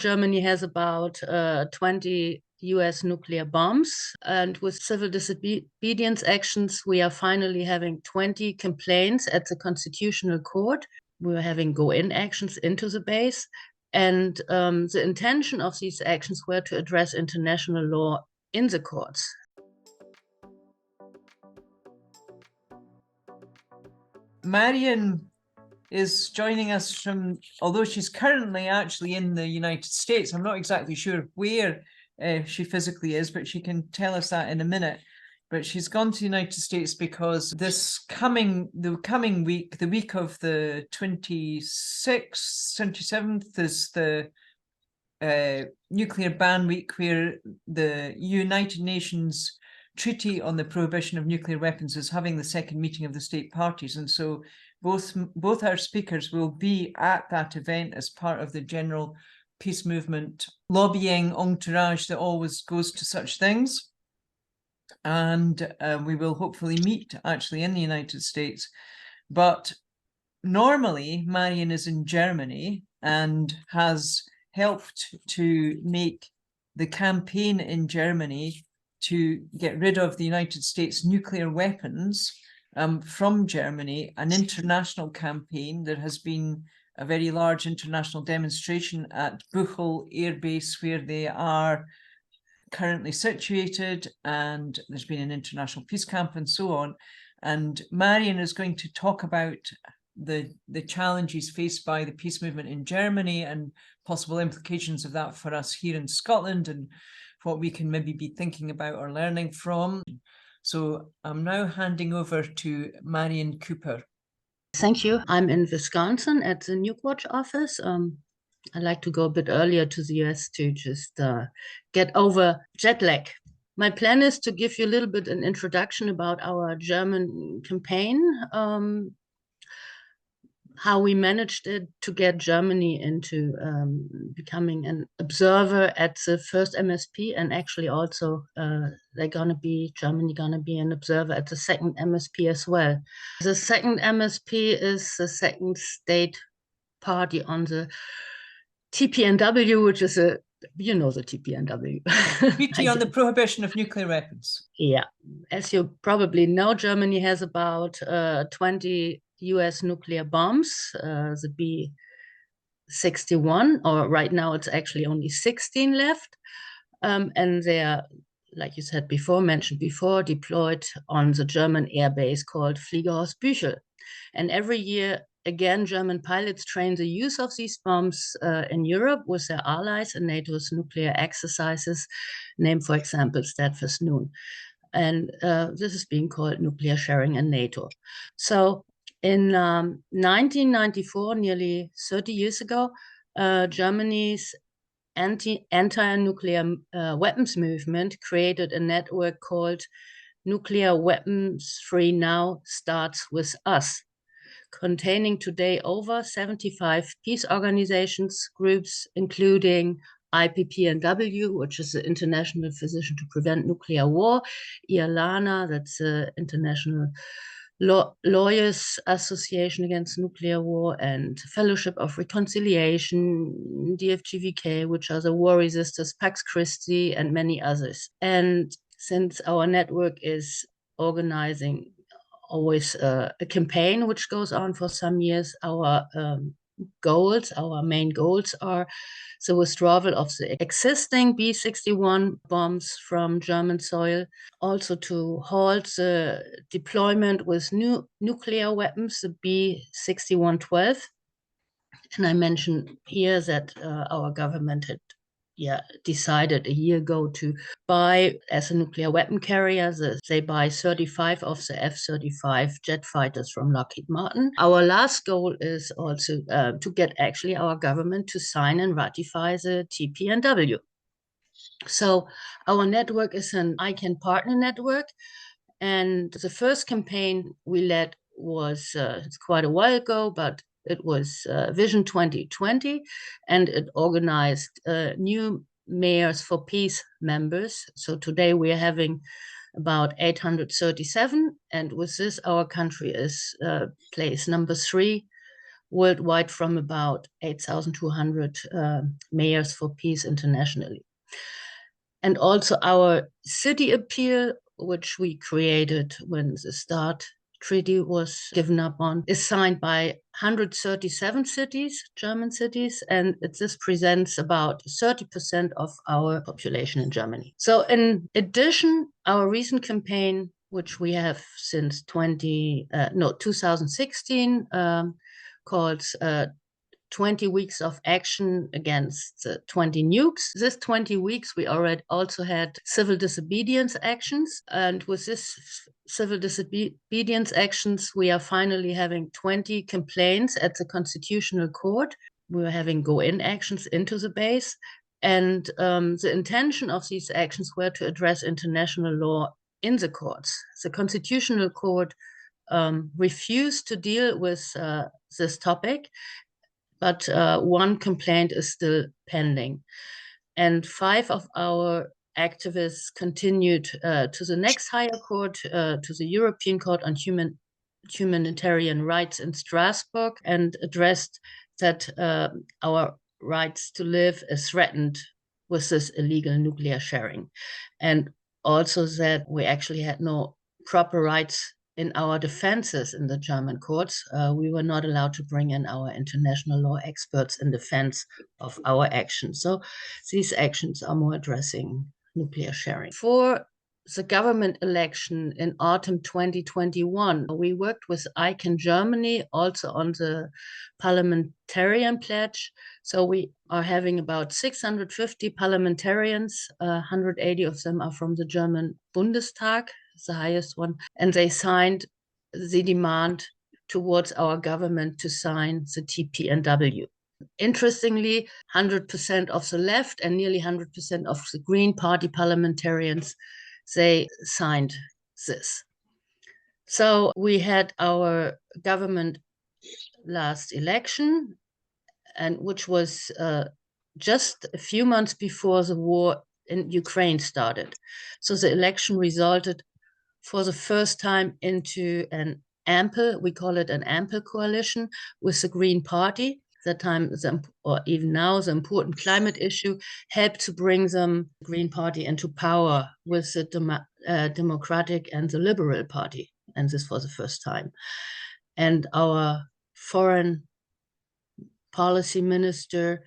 Germany has about 20 US nuclear bombs, and with civil disobedience actions, we are finally having 20 complaints at the Constitutional Court. We're having go-in actions into the base, and the intention of these actions were to address international law in the courts. Marion is joining us from, although she's currently actually in the United States. I'm not exactly sure where she physically is, but she can tell us that in a minute. But she's gone to the United States because the coming week, the week of the 26th, 27th, is the nuclear ban week, where the United Nations Treaty on the Prohibition of Nuclear Weapons is having the second meeting of the state parties. And so both our speakers will be at that event as part of the general peace movement lobbying entourage that always goes to such things. And we will hopefully meet actually in the United States. But normally Marion is in Germany and has helped to make the campaign in Germany to get rid of the United States nuclear weapons from Germany, an international campaign. There has been a very large international demonstration at Büchel Air Base, where they are currently situated, and there's been an international peace camp and so on. And Marion is going to talk about the challenges faced by the peace movement in Germany and possible implications of that for us here in Scotland, and what we can maybe be thinking about or learning from. So I'm now handing over to Marion Küpker. Thank you. I'm in Wisconsin at the Nukewatch office. I like to go a bit earlier to the US to just get over jet lag. My plan is to give you a little bit an introduction about our German campaign, how we managed it to get Germany into becoming an observer at the first MSP, and actually also Germany gonna be an observer at the second MSP as well. The second MSP is the second state party on the TPNW, which is the TPNW. Treaty on the Prohibition of Nuclear Weapons. Yeah, as you probably know, Germany has about 20 US nuclear bombs, the B-61, or right now it's actually only 16 left. And they are, like you said before, mentioned before, deployed on the German air base called Fliegerhaus Büchel. And every year, again, German pilots train the use of these bombs in Europe with their allies in NATO's nuclear exercises, named, for example, Steadfast Noon. And this is being called nuclear sharing in NATO. So in 1994, nearly 30 years ago, Germany's anti-nuclear weapons movement created a network called Nuclear Weapons Free Now Starts With Us, containing today over 75 peace organizations, groups, including IPPNW, which is the International Physician to Prevent Nuclear War, IALANA, that's the International Lawyers Association Against Nuclear War, and Fellowship of Reconciliation, DFGVK, which are the war resisters, Pax Christi, and many others. And since our network is organizing always a campaign which goes on for some years, our main goals are the withdrawal of the existing B-61 bombs from German soil, also to halt the deployment with new nuclear weapons, the B-6112. And I mentioned here that our government had decided a year ago to buy, as a nuclear weapon carrier, they buy 35 of the F-35 jet fighters from Lockheed Martin. Our last goal is also to get actually our government to sign and ratify the TPNW. So our network is an ICANN partner network, and the first campaign we led was it's quite a while ago, but it was Vision 2020, and it organized new Mayors for Peace members. So today we are having about 837, and with this our country is place number 3 worldwide from about 8,200 mayors for peace internationally. And also our city appeal, which we created when the START treaty was given up on, is signed by 137 cities, German cities, and this presents about 30% of our population in Germany. So in addition, our recent campaign, which we have since 2016, called 20 weeks of action against 20 nukes. This 20 weeks, we already also had civil disobedience actions. And with this civil disobedience actions, we are finally having 20 complaints at the Constitutional Court. We are having go-in actions into the base. And the intention of these actions were to address international law in the courts. The Constitutional Court refused to deal with this topic, but one complaint is still pending. And 5 of our activists continued to the next higher court, to the European Court on Humanitarian Rights in Strasbourg, and addressed that our rights to live is threatened with this illegal nuclear sharing. And also that we actually had no proper rights in our defenses in the German courts. We were not allowed to bring in our international law experts in defense of our actions. So these actions are more addressing nuclear sharing. For the government election in autumn 2021, we worked with ICANN Germany also on the parliamentarian pledge. So we are having about 650 parliamentarians, 180 of them are from the German Bundestag, the highest one, and they signed the demand towards our government to sign the TPNW. Interestingly, 100% of the left and nearly 100% of the Green Party parliamentarians, they signed this. So we had our government last election, and which was just a few months before the war in Ukraine started. So the election resulted for the first time into an ample, we call it an ample coalition with the Green Party. That time, or even now, the important climate issue helped to bring the Green Party into power with the Democratic and the Liberal Party. And this for the first time. And our foreign policy minister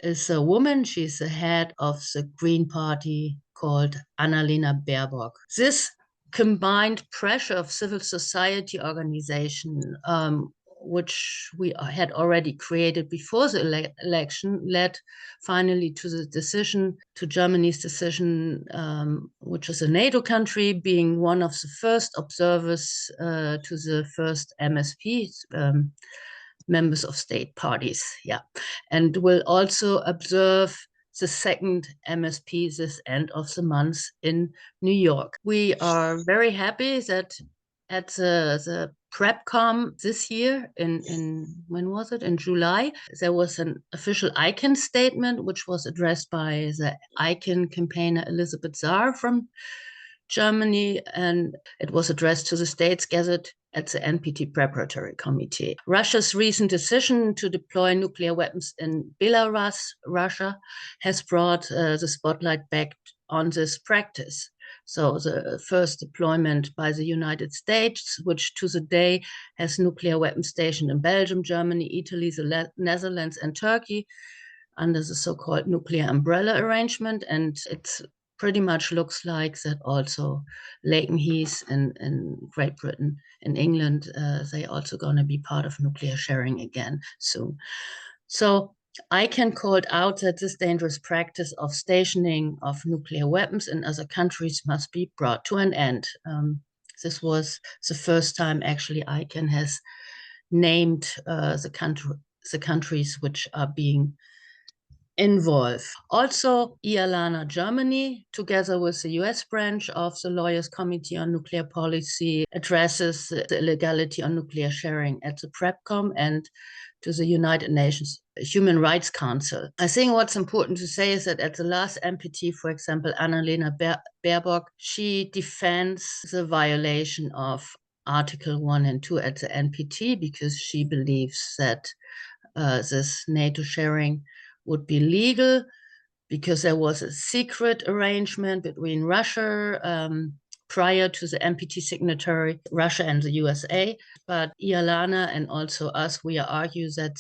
is a woman. She's the head of the Green Party called Annalena Baerbock. This combined pressure of civil society organization, which we had already created before the election, led finally to the decision, to Germany's decision, which is a NATO country, being one of the first observers to the first MSP, members of state parties, and will also observe the second MSP this end of the month in New York. We are very happy that at the PrepCom this year, when was it? In July, there was an official ICANN statement, which was addressed by the ICANN campaigner Elisabeth Saar from Germany, and it was addressed to the States Gazette at the NPT Preparatory Committee. Russia's recent decision to deploy nuclear weapons in Belarus, Russia, has brought the spotlight back on this practice. So the first deployment by the United States, which to the day has nuclear weapons stationed in Belgium, Germany, Italy, the Netherlands, and Turkey under the so-called nuclear umbrella arrangement. And it's pretty much looks like that also Lakenheath in Great Britain, in England, they also going to be part of nuclear sharing again soon. So ICANN called out that this dangerous practice of stationing of nuclear weapons in other countries must be brought to an end. This was the first time actually ICANN has named the countries which are being involved. Also, IALANA Germany, together with the US branch of the Lawyers' Committee on Nuclear Policy, addresses the illegality on nuclear sharing at the PrepCom and to the United Nations Human Rights Council. I think what's important to say is that at the last NPT, for example, Annalena Baerbock, she defends the violation of Article 1 and 2 at the NPT because she believes that this NATO sharing would be legal because there was a secret arrangement between Russia prior to the NPT signatory, Russia and the USA. But Ialana and also us, we argue that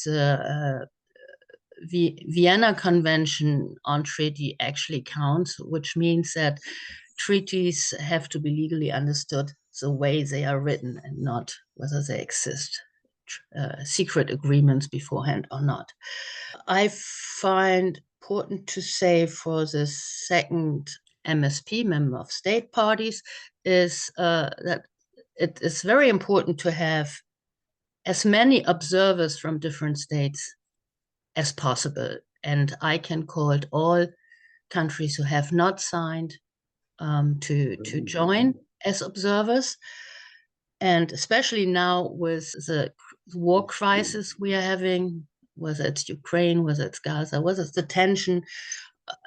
the Vienna Convention on Treaty actually counts, which means that treaties have to be legally understood the way they are written and not whether they exist, secret agreements beforehand or not. I find important to say for the second MSP, member of state parties, is that it is very important to have as many observers from different states as possible. And I can call it all countries who have not signed to join as observers. And especially now with the war crisis we are having, whether it's Ukraine, whether it's Gaza, whether it's the tension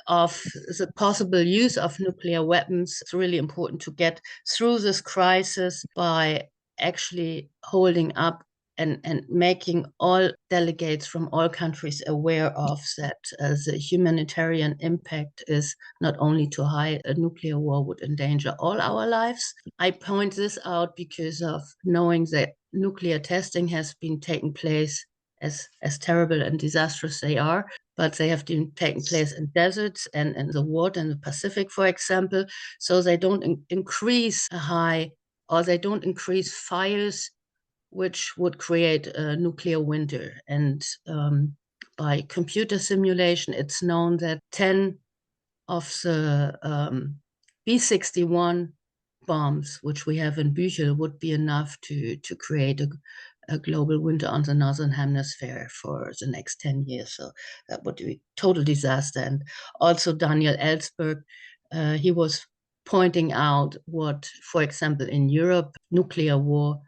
of the possible use of nuclear weapons, it's really important to get through this crisis by actually holding up and making all delegates from all countries aware of that the humanitarian impact is not only too high, a nuclear war would endanger all our lives. I point this out because of knowing that nuclear testing has been taking place, as terrible and disastrous they are, but they have been taking place in deserts and in the water in the Pacific, for example, so they don't increase they don't increase fires which would create a nuclear winter. And by computer simulation, it's known that 10 of the B-61 bombs, which we have in Büchel, would be enough to create a global winter on the Northern Hemisphere for the next 10 years. So that would be total disaster. And also Daniel Ellsberg, he was pointing out what, for example, in Europe, nuclear war,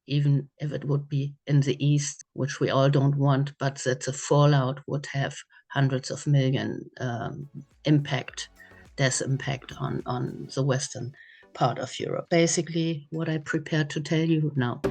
even if it would be in the East, which we all don't want, but that the fallout would have hundreds of million death impact on the Western part of Europe. Basically, what I prepared to tell you now.